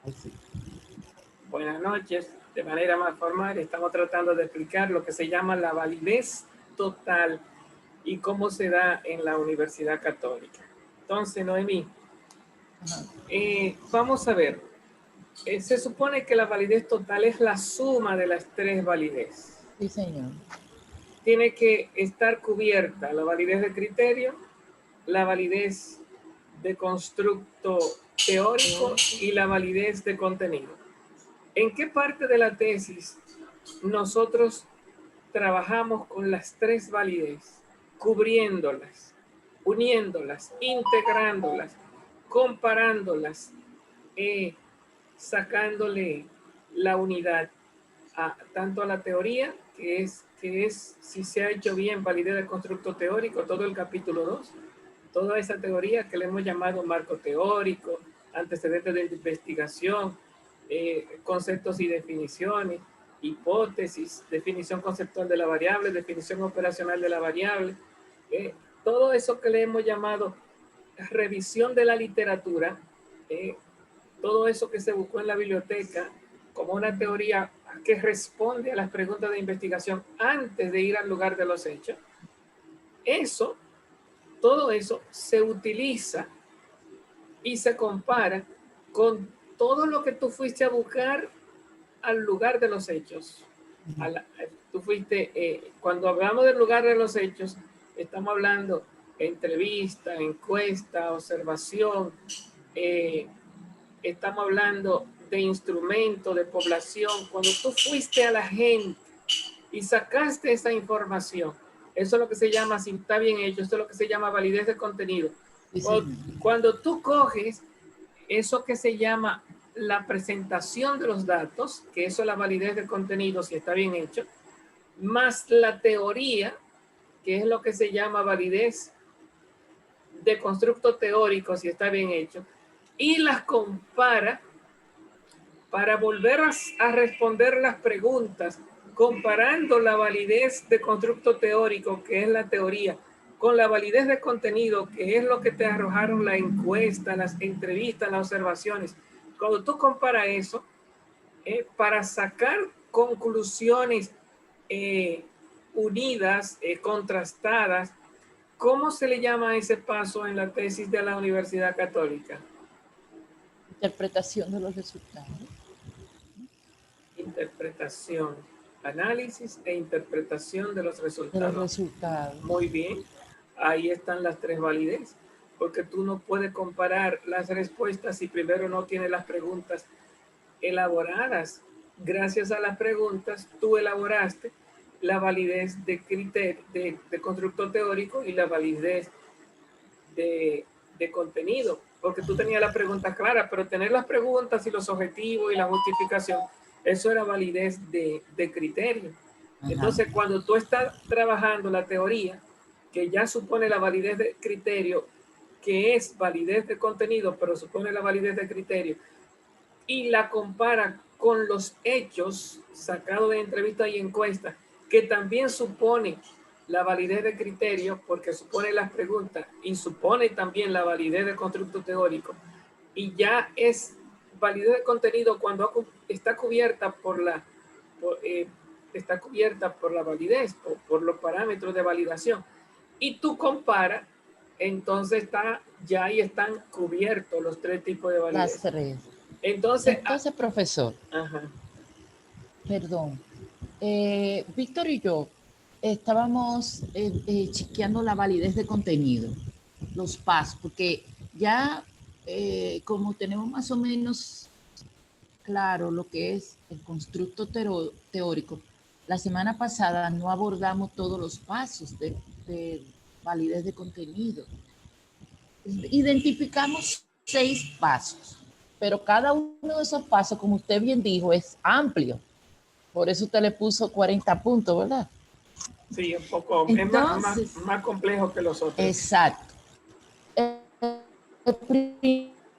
Ay, sí. Buenas noches. De manera más formal, estamos tratando de explicar lo que se llama la validez total y cómo se da en la Universidad Católica. Entonces, Noemí, Ajá. vamos a ver. Se supone que la validez total es la suma de las tres validez. Sí, señor. Tiene que estar cubierta la validez de criterio, la validez de constructo teórico Teórico. y la validez de contenido. ¿En qué parte de la tesis nosotros trabajamos con las tres validez, cubriéndolas, uniéndolas, integrándolas, comparándolas, sacándole la unidad tanto a la teoría, que es si se ha hecho bien validez del constructo teórico, todo el capítulo 2, toda esa teoría que le hemos llamado marco teórico, antecedentes de investigación, conceptos y definiciones, hipótesis, definición conceptual de la variable, definición operacional de la variable, eh, todo eso que le hemos llamado revisión de la literatura, eh, todo eso que se buscó en la biblioteca como una teoría que responde a las preguntas de investigación antes de ir al lugar de los hechos, eso, todo eso se utiliza y se compara con todo lo que tú fuiste a buscar al lugar de los hechos. Tú fuiste, cuando hablamos del lugar de los hechos, estamos hablando de entrevista, encuesta, observación, eh, estamos hablando de instrumento, de población. Cuando tú fuiste a la gente y sacaste esa información, eso es lo que se llama, si está bien hecho, eso es lo que se llama validez de contenido. Sí, Cuando, señor. cuando tú coges eso que se llama la presentación de los datos, que eso es la validez de contenido, si está bien hecho, más la teoría, que es lo que se llama validez de constructo teórico, si está bien hecho, y las compara para volver a responder las preguntas, comparando la validez de constructo teórico, que es la teoría, con la validez de contenido, que es lo que te arrojaron la encuesta, las entrevistas, las observaciones. Cuando tú comparas eso, para sacar conclusiones eh, unidas, contrastadas, ¿cómo se le llama a ese paso en la tesis de la Universidad Católica? Interpretación de los resultados. Interpretación, análisis e interpretación de los De los resultados. Muy resultados. bien, ahí están las tres validez, porque tú no puedes comparar las respuestas si primero no tienes las preguntas elaboradas. Gracias a las preguntas, tú elaboraste la validez de criterio, de constructo teórico y la validez de, de contenido, porque tú tenías la pregunta clara, pero tener las preguntas y los objetivos y la justificación, eso era validez de criterio. Ajá. Entonces, cuando tú estás trabajando la teoría, que ya supone la validez de criterio, que es validez de contenido, pero supone la validez de criterio, y la compara con los hechos sacados de entrevistas y encuestas, que también supone la validez de criterio, porque supone las preguntas y supone también la validez de constructo teórico, y ya es validez de contenido cuando está cubierta por, está cubierta por la validez, por los parámetros de validación, y tú comparas, entonces ya ahí están cubiertos los tres tipos de Las validez. tres. Entonces, Entonces, profesor, ajá, perdón. Víctor y yo estábamos chequeando la validez de contenido, los pasos, porque ya como tenemos más o menos claro lo que es el constructo teórico, la semana pasada no abordamos todos los pasos de validez de contenido. Identificamos 6 pasos, pero cada uno de esos pasos, como usted bien dijo, es amplio. Por eso usted le puso 40 puntos, ¿verdad? sí, un poco, es Entonces, más complejo que los otros. exacto. El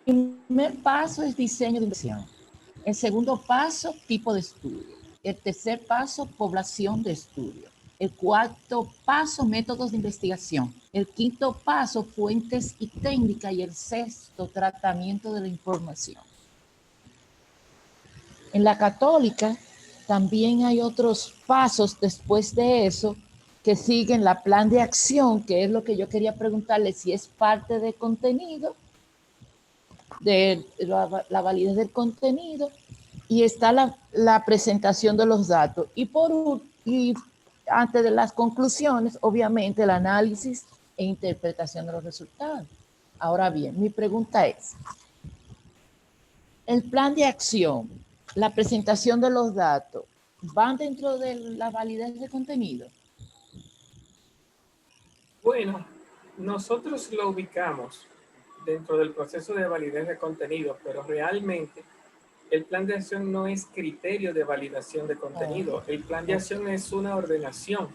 primer paso es diseño de inversión. El segundo paso, tipo de estudio. El tercer paso, población de estudio. El cuarto paso, métodos de investigación. El quinto paso, fuentes y técnica. Y el sexto, tratamiento de la información. En la católica también hay otros pasos después de eso que siguen la plan de acción, que es lo que yo quería preguntarle si es parte de contenido, de la validez del contenido, y está la presentación de los datos. Y antes de las conclusiones, obviamente, el análisis e interpretación de los resultados. Ahora bien, mi pregunta es, el plan de acción, la presentación de los datos, ¿van dentro de la validez de contenido? Bueno, nosotros lo ubicamos dentro del proceso de validez de contenido, pero realmente el plan de acción no es criterio de validación de Oh, contenido. El plan de ok. acción es una ordenación.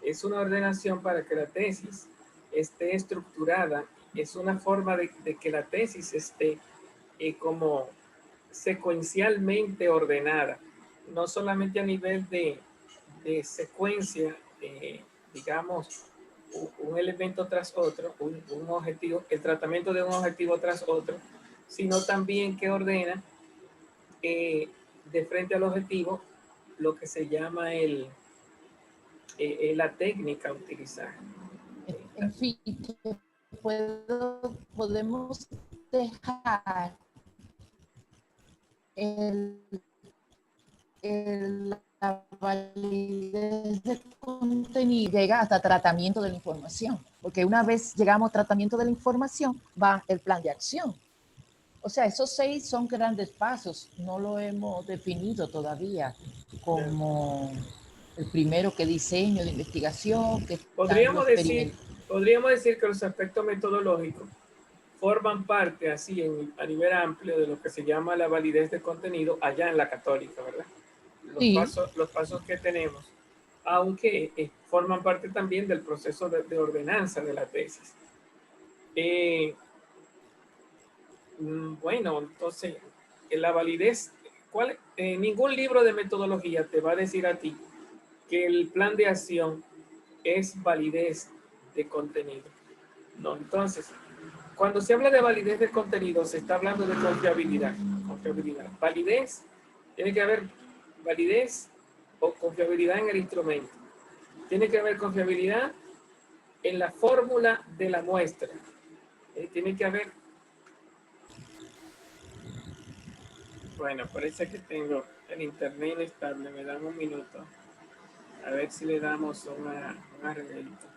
Es una ordenación para que la tesis esté estructurada. Es una forma de que la tesis esté como secuencialmente ordenada. No solamente a nivel de secuencia, digamos, un elemento tras otro, un objetivo, el tratamiento de un objetivo tras otro, sino también que ordena de frente al objetivo lo que se llama la técnica a utilizar. En fin, podemos dejar el, la validez de contenido, llega hasta tratamiento de la información, porque una vez llegamos a tratamiento de la información, va el plan de acción. O sea, esos 6 son grandes pasos, no lo hemos definido todavía como el primero que diseño de investigación, que están los Podríamos decir, experimentos. podríamos decir que los aspectos metodológicos forman parte así a nivel amplio de lo que se llama la validez de contenido allá en la católica, ¿verdad? Sí, Los pasos que tenemos, aunque forman parte también del proceso de ordenanza de la tesis. Bueno, entonces, la validez, ningún libro de metodología te va a decir a ti que el plan de acción es validez de contenido. No, entonces, cuando se habla de validez de contenido, se está hablando de confiabilidad. Confiabilidad. Validez, tiene que haber validez o confiabilidad en el instrumento. Tiene que haber confiabilidad en la fórmula de la muestra. Tiene que haber, bueno, parece que tengo el internet inestable. Me dan un minuto. A ver si le damos un arreglito.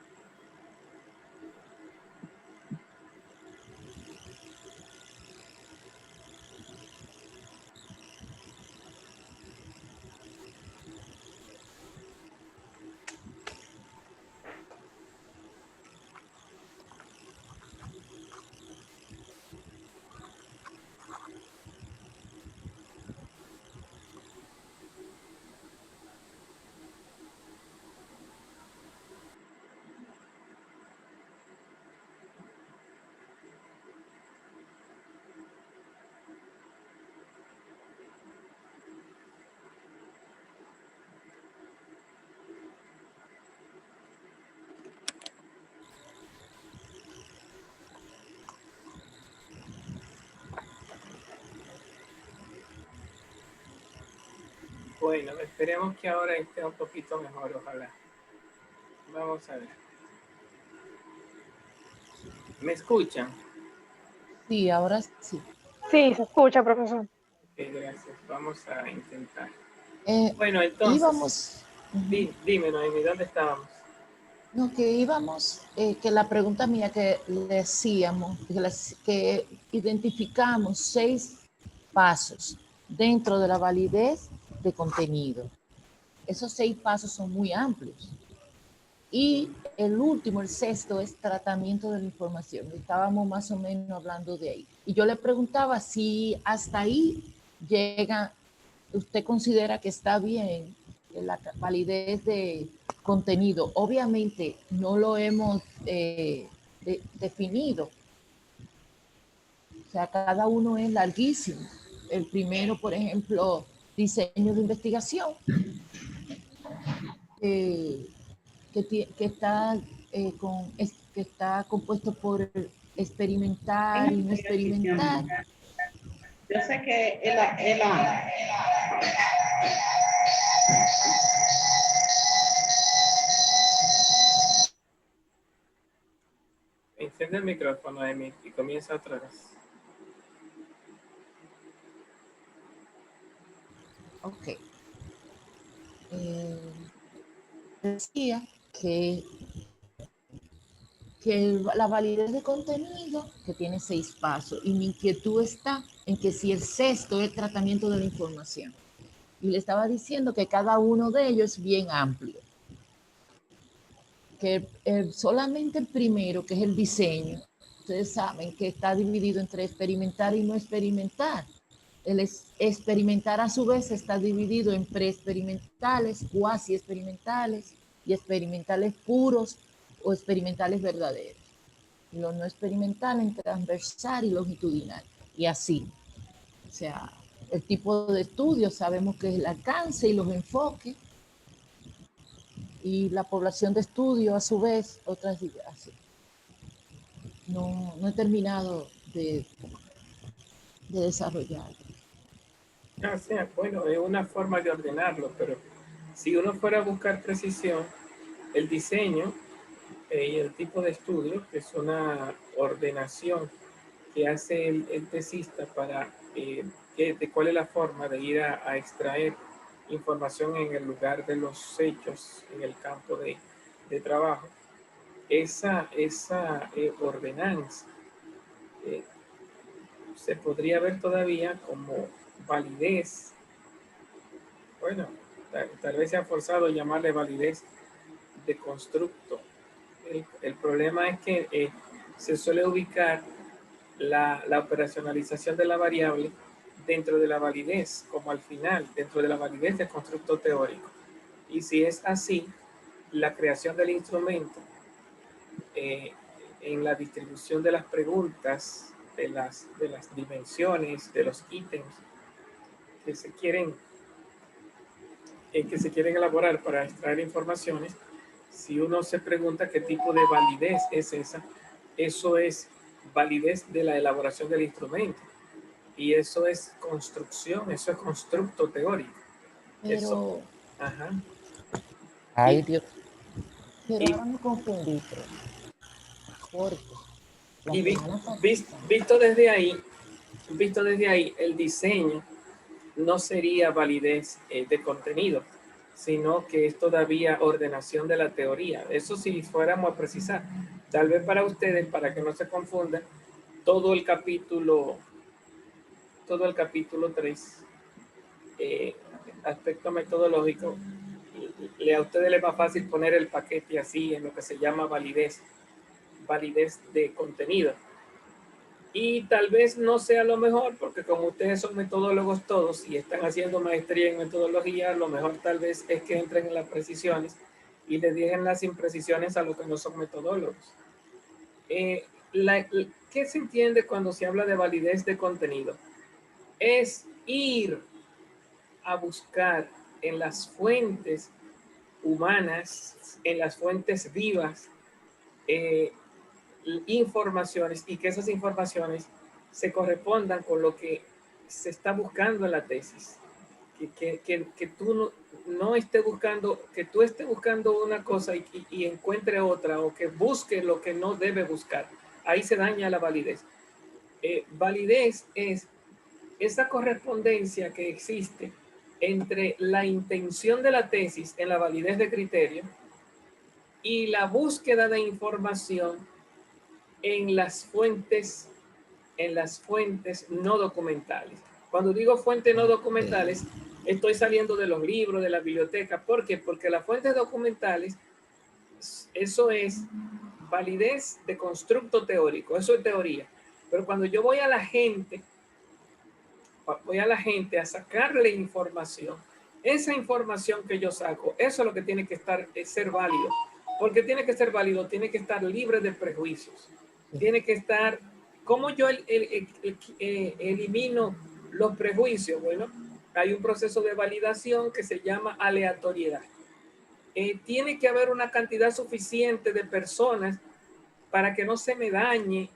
Bueno, esperemos que ahora esté un poquito mejor, ojalá. Vamos a ver. ¿Me escuchan? sí, ahora sí. Sí, se escucha, profesor. Ok, gracias. Vamos a intentar. Eh, Bueno, entonces, íbamos, dime, Noemi, ¿dónde estábamos? no, que íbamos, que la pregunta mía que le hacíamos, que identificamos 6 pasos dentro de la validez de contenido. Esos 6 pasos son muy amplios. Y el último, el sexto, es tratamiento de la información. Estábamos más o menos hablando de ahí. Y yo le preguntaba si hasta ahí llega, usted considera que está bien la validez de contenido. Obviamente no lo hemos definido. O sea, cada uno es larguísimo. El primero, por ejemplo, diseño de investigación. Eh, que está, que está compuesto por experimentar y no experimentar. Yo sé que Enciende el micrófono, Emi, y comienza otra vez. Ok. Decía que la validez de contenido, que tiene 6 pasos, y mi inquietud está en que si el sexto es el tratamiento de la información. Y le estaba diciendo que cada uno de ellos es bien amplio. Que solamente el primero, que es el diseño, ustedes saben que está dividido entre experimentar y no experimentar. El experimentar a su vez está dividido en preexperimentales, cuasi experimentales y experimentales puros o experimentales verdaderos. Y los no experimentales en transversal y longitudinal. Y así. O sea, el tipo de estudio sabemos que es el alcance y los enfoques, y la población de estudio a su vez otras ideas. No he terminado de desarrollar. O sea, bueno, es una forma de ordenarlo, pero si uno fuera a buscar precisión, el diseño y el tipo de estudio, que es una ordenación que hace el tesista para de cuál es la forma de ir a extraer información en el lugar de los hechos, en el campo de trabajo. Esa ordenanza eh, se podría ver todavía como validez. Bueno, tal vez se ha forzado a llamarle validez de constructo. El problema es que se suele ubicar la operacionalización de la variable dentro de la validez, como al final, dentro de la validez de constructo teórico. Y si es así, la creación del instrumento eh, en la distribución de las preguntas, de las dimensiones, de los ítems que se quieren elaborar para extraer informaciones, si uno se pregunta qué tipo de validez es esa, eso es validez de la elaboración del instrumento. Y eso es construcción, eso es constructo teórico. Eso, Pero, ajá. ay Y, Dios, pero y, ahora me confundí, porque la y semana pasada, visto desde ahí, el diseño no sería validez de contenido, sino que es todavía ordenación de la teoría. Eso si fuéramos a precisar. Tal vez para ustedes, para que no se confundan, todo el capítulo 3, aspecto metodológico, a ustedes les va fácil poner el paquete así en lo que se llama validez de contenido. Y tal vez no sea lo mejor, porque como ustedes son metodólogos todos y están haciendo maestría en metodología, lo mejor tal vez es que entren en las precisiones y le dejen las imprecisiones a los que no son metodólogos. ¿Qué se entiende cuando se habla de validez de contenido? Es ir a buscar en las fuentes humanas, en las fuentes vivas, eh, informaciones y que esas informaciones se correspondan con lo que se está buscando en la tesis. Que tú no estés buscando, que tú estés buscando una cosa y encuentre otra, o que busque lo que no debe buscar. Ahí se daña la validez. Validez es esa correspondencia que existe entre la intención de la tesis en la validez de criterio y la búsqueda de información en las fuentes no documentales. Cuando digo fuentes no documentales, estoy saliendo de los libros, de la biblioteca. ¿Por qué? Porque las fuentes documentales, eso es validez de constructo teórico, eso es teoría. Pero cuando yo voy a la gente a sacarle información, esa información que yo saco, eso es lo que tiene que ser válido. Porque tiene que ser válido, tiene que estar libre de prejuicios. Tiene que estar, ¿cómo yo elimino los prejuicios? Bueno, hay un proceso de validación que se llama aleatoriedad. Tiene que haber una cantidad suficiente de personas para que no se me dañe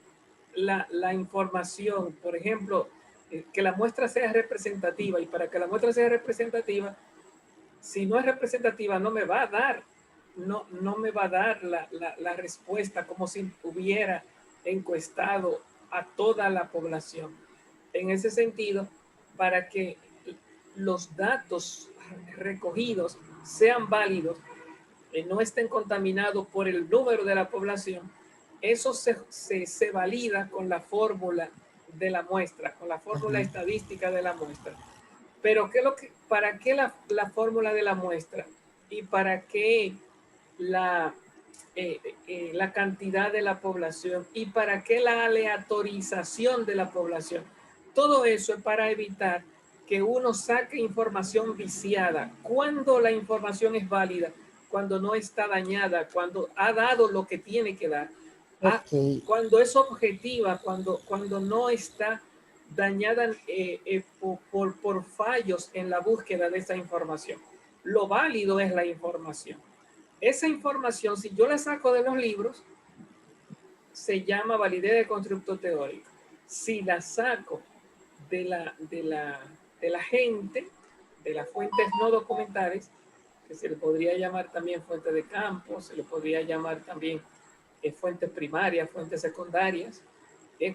la información. Por ejemplo, que la muestra sea representativa, y para que la muestra sea representativa, si no es representativa, no me va a dar, no me va a dar la respuesta como si hubiera encuestado a toda la población. En ese sentido, para que los datos recogidos sean válidos, no estén contaminados por el número de la población, eso se valida con la fórmula de la muestra, con la fórmula estadística de la muestra. Pero ¿para qué la fórmula de la muestra? ¿Y para qué la cantidad de la población? ¿Y para qué la aleatorización de la población? Todo eso es para evitar que uno saque información viciada. Cuando la información es válida, cuando no está dañada, cuando ha dado lo que tiene que dar, cuando es objetiva, cuando no está dañada por fallos en la búsqueda de esa información. Lo válido es la información. Esa información, si yo la saco de los libros, se llama validez de constructo teórico. Si la saco de la gente, de las fuentes no documentales, que se le podría llamar también fuente de campo, se le podría llamar también fuentes primarias, fuentes secundarias,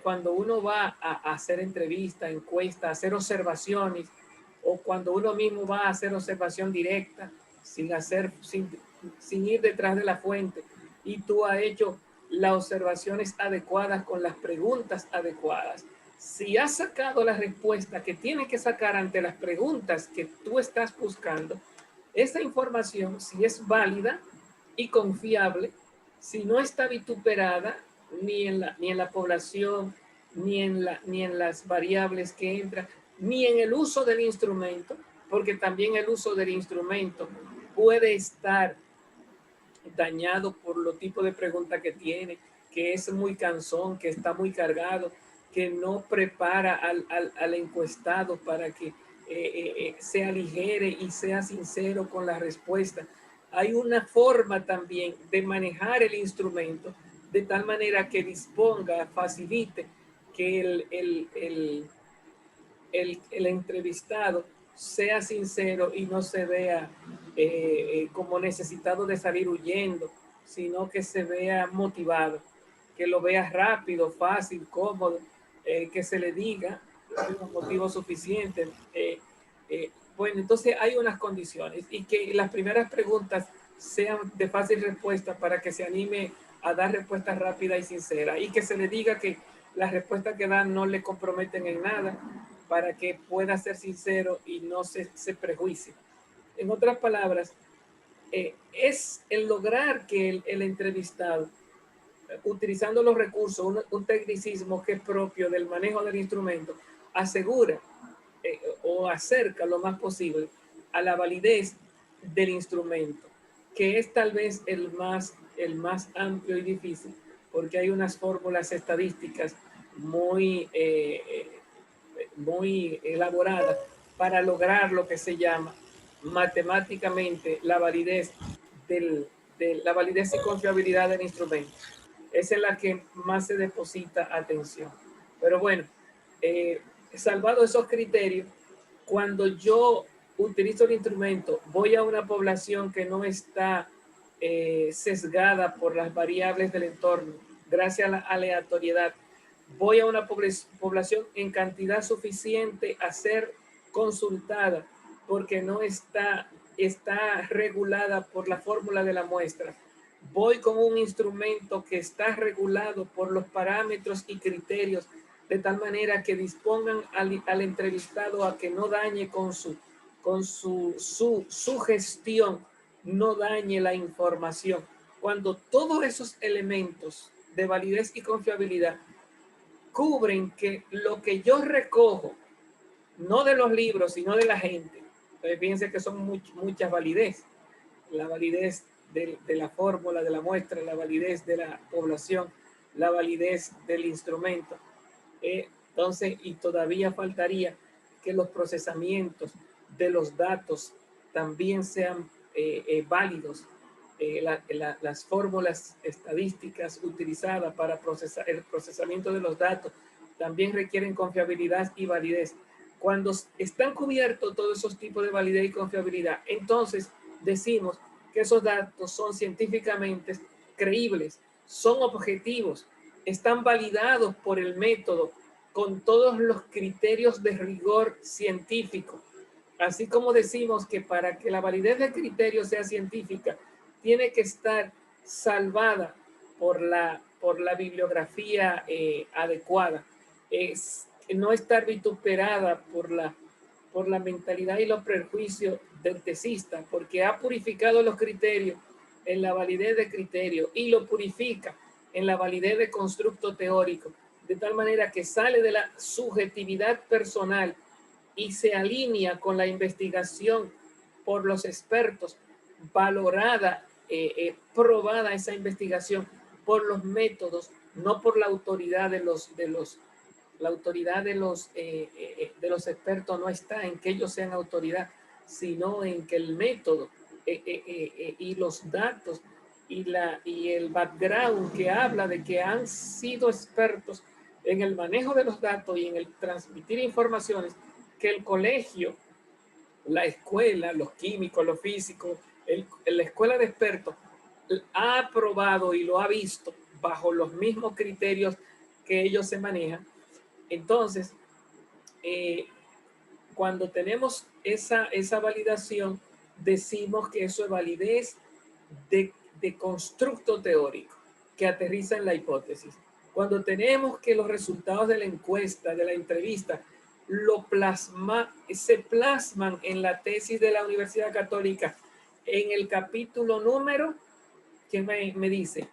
cuando uno va a hacer entrevistas, encuestas, a hacer observaciones, o cuando uno mismo va a hacer observación directa, sin ir detrás de la fuente, y tú has hecho las observaciones adecuadas con las preguntas adecuadas. Si has sacado la respuesta que tiene que sacar ante las preguntas que tú estás buscando, esa información, si es válida y confiable, si no está vituperada ni en la población, ni en las variables que entran, ni en el uso del instrumento, porque también el uso del instrumento puede estar dañado por los tipos de preguntas que tiene, que es muy cansón, que está muy cargado, que no prepara al encuestado para que se aligere y sea sincero con la respuesta. Hay una forma también de manejar el instrumento de tal manera que disponga, facilite que el entrevistado sea sincero y no se vea como necesitado de salir huyendo, sino que se vea motivado, que lo vea rápido, fácil, cómodo, que se le diga los motivos suficientes. Bueno, entonces hay unas condiciones y que las primeras preguntas sean de fácil respuesta para que se anime a dar respuestas rápidas y sinceras, y que se le diga que las respuestas que dan no le comprometen en nada, para que pueda ser sincero y no se prejuicie. En otras palabras, es el lograr que el entrevistado, utilizando los recursos, un tecnicismo que es propio del manejo del instrumento, asegura o acerca lo más posible a la validez del instrumento, que es tal vez el más amplio y difícil, porque hay unas fórmulas estadísticas muy elaborada para lograr lo que se llama matemáticamente la validez la validez y confiabilidad del instrumento. Esa es la que más se deposita atención. Pero bueno, salvado esos criterios, cuando yo utilizo el instrumento, voy a una población que no está sesgada por las variables del entorno, gracias a la aleatoriedad, voy a una población en cantidad suficiente a ser consultada porque no está regulada por la fórmula de la muestra. Voy con un instrumento que está regulado por los parámetros y criterios de tal manera que dispongan al entrevistado a que no dañe con su gestión, no dañe la información. Cuando todos esos elementos de validez y confiabilidad cubren que lo que yo recojo, no de los libros, sino de la gente. Entonces, fíjense que son muchas validez. La validez de la fórmula, de la muestra, la validez de la población, la validez del instrumento. Entonces, y todavía faltaría que los procesamientos de los datos también sean válidos. Las fórmulas estadísticas utilizadas para el procesamiento de los datos también requieren confiabilidad y validez. Cuando están cubiertos todos esos tipos de validez y confiabilidad, entonces decimos que esos datos son científicamente creíbles, son objetivos, están validados por el método con todos los criterios de rigor científico. Así como decimos que para que la validez del criterio sea científica, tiene que estar salvada por la bibliografía adecuada. No estar vituperada por la mentalidad y los prejuicios del tesista, porque ha purificado los criterios en la validez de criterio y lo purifica en la validez de constructo teórico, de tal manera que sale de la subjetividad personal y se alinea con la investigación por los expertos, valorada, probada esa investigación por los métodos, no por la autoridad la autoridad de los expertos no está en que ellos sean autoridad, sino en que el método y los datos y el background que habla de que han sido expertos en el manejo de los datos y en el transmitir informaciones, que el colegio, la escuela, los químicos, los físicos, la escuela de expertos ha aprobado y lo ha visto bajo los mismos criterios que ellos se manejan. Entonces, cuando tenemos esa validación, decimos que eso es validez de constructo teórico que aterriza en la hipótesis. Cuando tenemos que los resultados de la encuesta, de la entrevista, se plasman en la tesis de la Universidad Católica en el capítulo número, que me dice,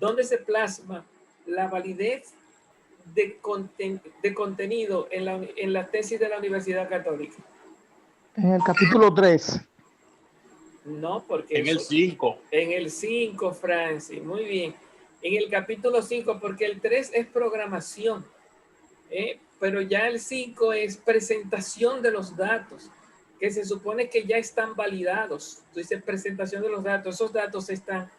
¿dónde se plasma la validez de contenido en la tesis de la Universidad Católica? En el capítulo 3. No, porque en el 5. En el 5, Francis, muy bien. En el capítulo 5, porque el 3 es programación, pero ya el 5 es presentación de los datos, que se supone que ya están validados. Entonces, presentación de los datos, esos datos están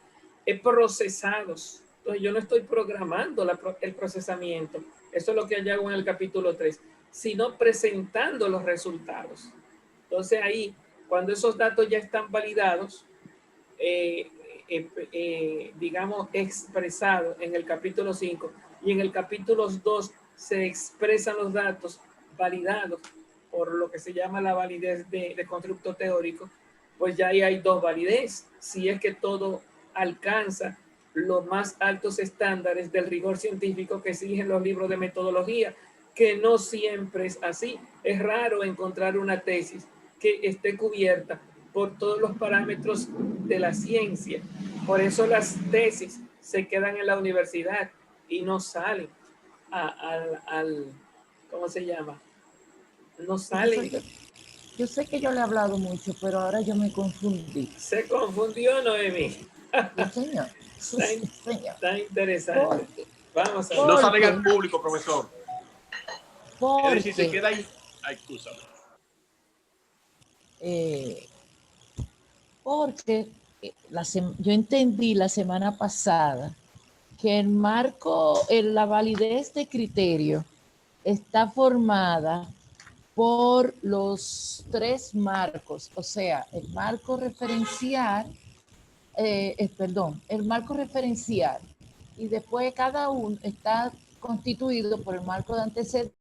procesados. Entonces, yo no estoy programando el procesamiento, eso es lo que yo hago en el capítulo 3, sino presentando los resultados. Entonces, ahí, cuando esos datos ya están validados, digamos, expresados en el capítulo 5 y en el capítulo 2 se expresan los datos validados por lo que se llama la validez de constructo teórico, pues ya ahí hay dos validez. Si es que todo alcanza los más altos estándares del rigor científico que exigen los libros de metodología, que no siempre es así. Es raro encontrar una tesis que esté cubierta por todos los parámetros de la ciencia. Por eso las tesis se quedan en la universidad y no salen ¿cómo se llama? No salen. Yo sé que yo le he hablado mucho, pero ahora yo me confundí. ¿Se confundió, Noemí? Sí, señor. Sí, señor. Está interesante. Vamos a ver. No salen al público, profesor. Porque, Si se queda ahí, excúsame. Porque yo entendí la semana pasada que el marco, la validez de criterio está formada por los 3 marcos, o sea, el marco referencial, y después cada uno está constituido por el marco de antecedentes